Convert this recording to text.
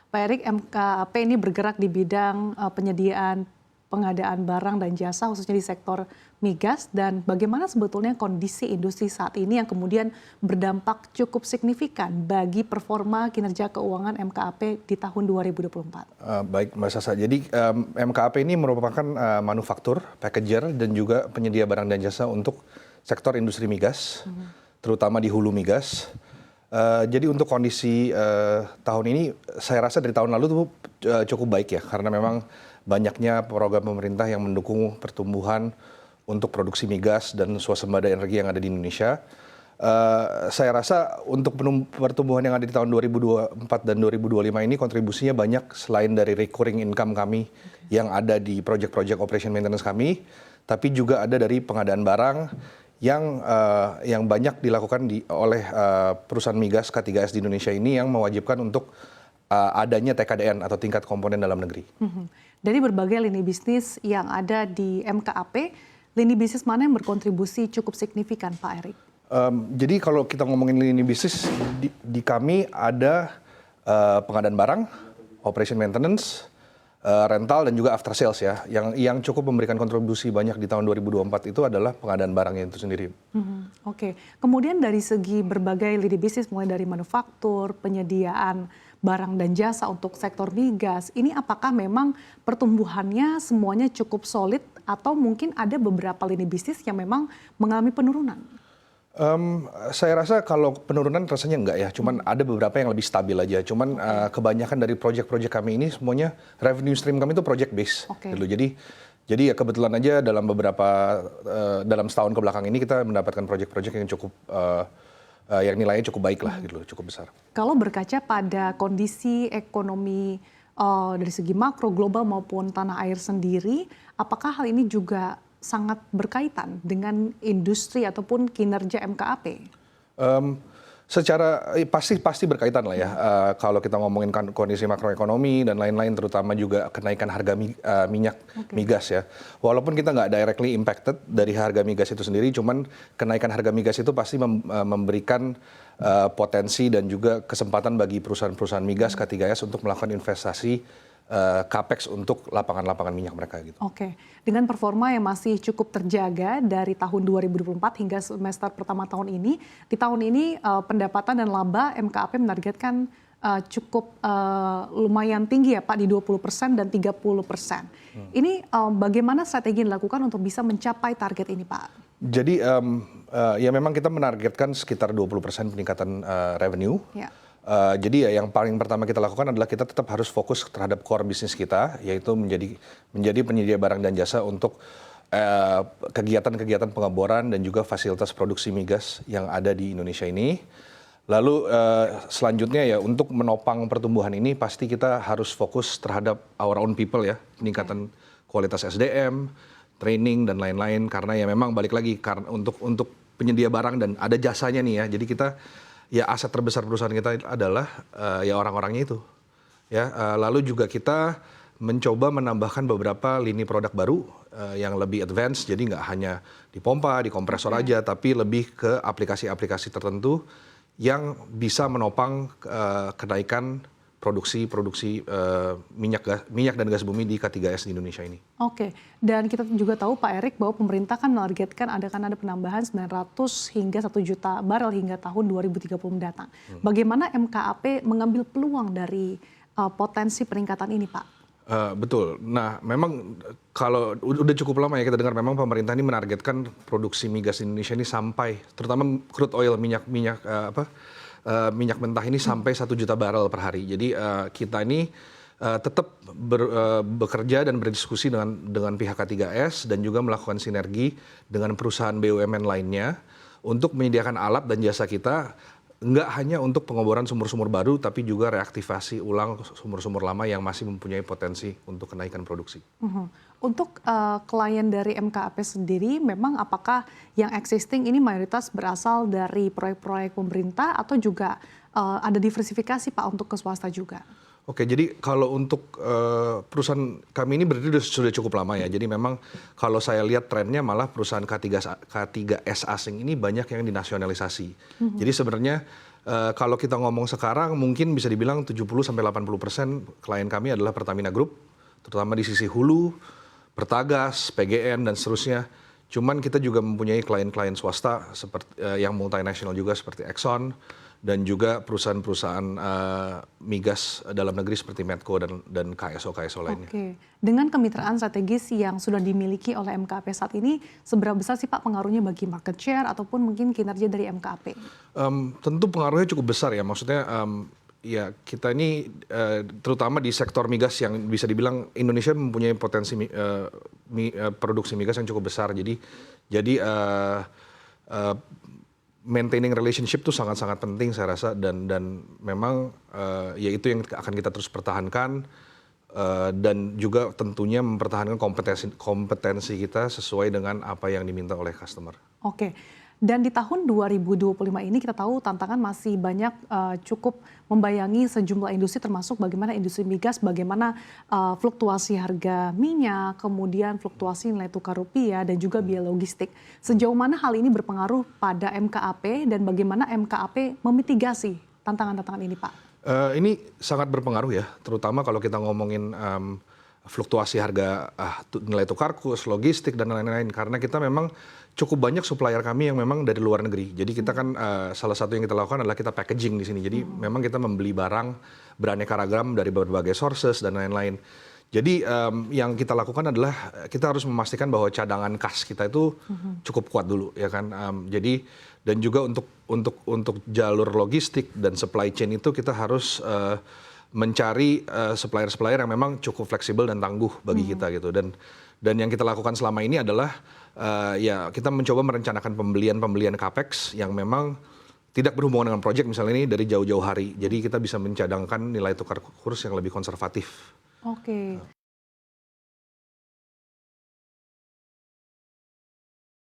Pak Erik, MKAP ini bergerak di bidang penyediaan pengadaan barang dan jasa khususnya di sektor migas, dan bagaimana sebetulnya kondisi industri saat ini yang kemudian berdampak cukup signifikan bagi performa kinerja keuangan MKAP di tahun 2024? Baik Mbak Sasa, jadi MKAP ini merupakan manufaktur, packager, dan juga penyedia barang dan jasa untuk sektor industri migas, terutama di hulu migas. Jadi untuk kondisi tahun ini, saya rasa dari tahun lalu tuh cukup baik ya, karena memang banyaknya program pemerintah yang mendukung pertumbuhan untuk produksi migas dan swasembada energi yang ada di Indonesia. Saya rasa untuk pertumbuhan yang ada di tahun 2024 dan 2025 ini kontribusinya banyak selain dari recurring income kami yang ada di project-project operation maintenance kami, tapi juga ada dari pengadaan barang yang banyak dilakukan oleh perusahaan migas K3S di Indonesia ini yang mewajibkan untuk adanya TKDN atau tingkat komponen dalam negeri. Dari berbagai lini bisnis yang ada di MKAP, lini bisnis mana yang berkontribusi cukup signifikan, Pak Erik? Jadi kalau kita ngomongin lini bisnis, di kami ada pengadaan barang, operation maintenance, rental, dan juga after sales ya. Yang cukup memberikan kontribusi banyak di tahun 2024 itu adalah pengadaan barangnya itu sendiri. Oke. Kemudian dari segi berbagai lini bisnis, mulai dari manufaktur, penyediaan barang dan jasa untuk sektor migas, ini apakah memang pertumbuhannya semuanya cukup solid atau mungkin ada beberapa lini bisnis yang memang mengalami penurunan? Saya rasa kalau penurunan rasanya enggak ya, cuman ada beberapa yang lebih stabil aja. Cuman kebanyakan dari proyek-proyek kami ini semuanya revenue stream kami itu project base. Gitu. Jadi ya kebetulan aja dalam setahun ke belakang ini kita mendapatkan proyek-proyek yang cukup yang nilainya cukup baik lah, gitu, cukup besar. Kalau berkaca pada kondisi ekonomi dari segi makro global maupun tanah air sendiri, apakah hal ini juga sangat berkaitan dengan industri ataupun kinerja MKAP? Secara pasti berkaitan lah ya. Kalau kita ngomongin kondisi makroekonomi dan lain-lain, terutama juga kenaikan harga minyak migas ya. Walaupun kita nggak directly impacted dari harga migas itu sendiri, cuman kenaikan harga migas itu pasti memberikan potensi dan juga kesempatan bagi perusahaan-perusahaan migas K3S untuk melakukan investasi capex untuk lapangan-lapangan minyak mereka gitu. Oke, dengan performa yang masih cukup terjaga dari tahun 2024 hingga semester pertama tahun ini, di tahun ini pendapatan dan laba MKAP menargetkan cukup lumayan tinggi ya Pak, di 20% dan 30%. Ini bagaimana strategi yang dilakukan untuk bisa mencapai target ini Pak? Jadi ya memang kita menargetkan sekitar 20% peningkatan revenue. Ya. Jadi ya yang paling pertama kita lakukan adalah kita tetap harus fokus terhadap core bisnis kita, yaitu menjadi penyedia barang dan jasa untuk kegiatan-kegiatan pengeboran dan juga fasilitas produksi migas yang ada di Indonesia ini. Lalu selanjutnya ya untuk menopang pertumbuhan ini pasti kita harus fokus terhadap our own people ya, peningkatan kualitas SDM, training dan lain-lain, karena ya memang balik lagi untuk penyedia barang dan ada jasanya nih ya. Jadi kita ya aset terbesar perusahaan kita adalah ya orang-orangnya itu. Ya, lalu juga kita mencoba menambahkan beberapa lini produk baru yang lebih advance. Jadi nggak hanya di pompa, di kompresor aja, tapi lebih ke aplikasi-aplikasi tertentu yang bisa menopang kenaikan produksi minyak dan gas bumi di K3S di Indonesia ini. Oke, dan kita juga tahu Pak Erik bahwa pemerintah kan menargetkan ada penambahan 900 hingga 1 juta barel hingga tahun 2030 mendatang. Bagaimana MKAP mengambil peluang dari potensi peningkatan ini Pak? Betul. Nah, memang kalau udah cukup lama ya kita dengar memang pemerintah ini menargetkan produksi migas Indonesia ini sampai, terutama crude oil minyak mentah ini sampai 1 juta barel per hari. Jadi kita ini tetap bekerja dan berdiskusi dengan pihak K3S dan juga melakukan sinergi dengan perusahaan BUMN lainnya untuk menyediakan alat dan jasa kita, nggak hanya untuk pengeboran sumur-sumur baru, tapi juga reaktivasi ulang sumur-sumur lama yang masih mempunyai potensi untuk kenaikan produksi. Untuk klien dari MKAP sendiri, memang apakah yang existing ini mayoritas berasal dari proyek-proyek pemerintah atau juga ada diversifikasi Pak untuk ke swasta juga? Oke, jadi kalau untuk perusahaan kami ini berdiri sudah cukup lama ya. Jadi memang kalau saya lihat trennya malah perusahaan K3S asing ini banyak yang dinasionalisasi. Jadi sebenarnya Kalau kita ngomong sekarang mungkin bisa dibilang 70-80% klien kami adalah Pertamina Group, terutama di sisi hulu, Pertagas, PGN dan seterusnya. Cuman kita juga mempunyai klien-klien swasta seperti yang multinasional juga seperti Exxon dan juga perusahaan-perusahaan migas dalam negeri seperti Medco dan KSO lainnya. Oke, dengan kemitraan strategis yang sudah dimiliki oleh MKAP saat ini, seberapa besar sih Pak pengaruhnya bagi market share ataupun mungkin kinerja dari MKAP? Tentu pengaruhnya cukup besar ya, maksudnya ya kita ini terutama di sektor migas yang bisa dibilang Indonesia mempunyai potensi produksi migas yang cukup besar, jadi maintaining relationship itu sangat-sangat penting saya rasa dan memang ya itu yang akan kita terus pertahankan dan juga tentunya mempertahankan kompetensi kita sesuai dengan apa yang diminta oleh customer. Oke, dan di tahun 2025 ini kita tahu tantangan masih banyak cukup membayangi sejumlah industri termasuk bagaimana industri migas, bagaimana fluktuasi harga minyak, kemudian fluktuasi nilai tukar rupiah dan juga biaya logistik. Sejauh mana hal ini berpengaruh pada MKAP dan bagaimana MKAP memitigasi tantangan-tantangan ini Pak? Ini sangat berpengaruh ya, terutama kalau kita ngomongin fluktuasi harga nilai tukar kurs, logistik dan lain-lain. Karena kita memang cukup banyak supplier kami yang memang dari luar negeri. Jadi kita kan salah satu yang kita lakukan adalah kita packaging di sini. Jadi memang kita membeli barang beraneka ragam dari berbagai sources dan lain-lain. Jadi yang kita lakukan adalah kita harus memastikan bahwa cadangan kas kita itu cukup kuat dulu, ya kan. Jadi dan juga untuk jalur logistik dan supply chain itu kita harus mencari supplier-supplier yang memang cukup fleksibel dan tangguh bagi kita gitu. Dan yang kita lakukan selama ini adalah ya kita mencoba merencanakan pembelian capex yang memang tidak berhubungan dengan proyek misalnya ini dari jauh-jauh hari. Jadi kita bisa mencadangkan nilai tukar kurs yang lebih konservatif. Oke.